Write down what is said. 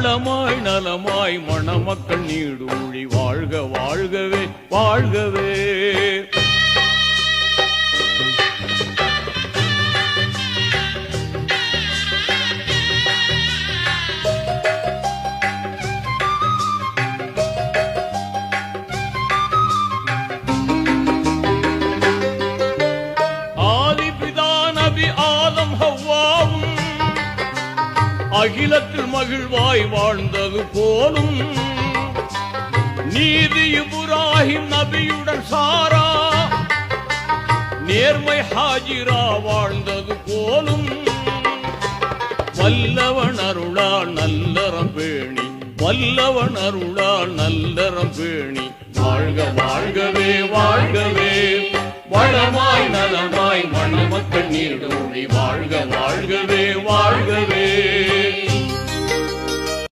நலமாய் நலமாய் மணமக்கள் நீடூழி வாழ்க வாழ்கவே வாழ்கவே. அகிலத்தில் மகிழ்வாய் வாழ்ந்தது போலும் நீதி இப்ராஹிம் நபியுடன் சாரா நேர்மை ஹாஜிரா வாழ்ந்தது போலும் வல்லவன் அருளால் நல்லறம் பேணி வல்லவன் அருளால் நல்லறம் பேணி வாழ்க வாழ்கவே வாழ்கவே. வளமாய் நலமாய் மணமக்கள் நீடூழி வாழ்க வாழ்கவே வாழ்கவே.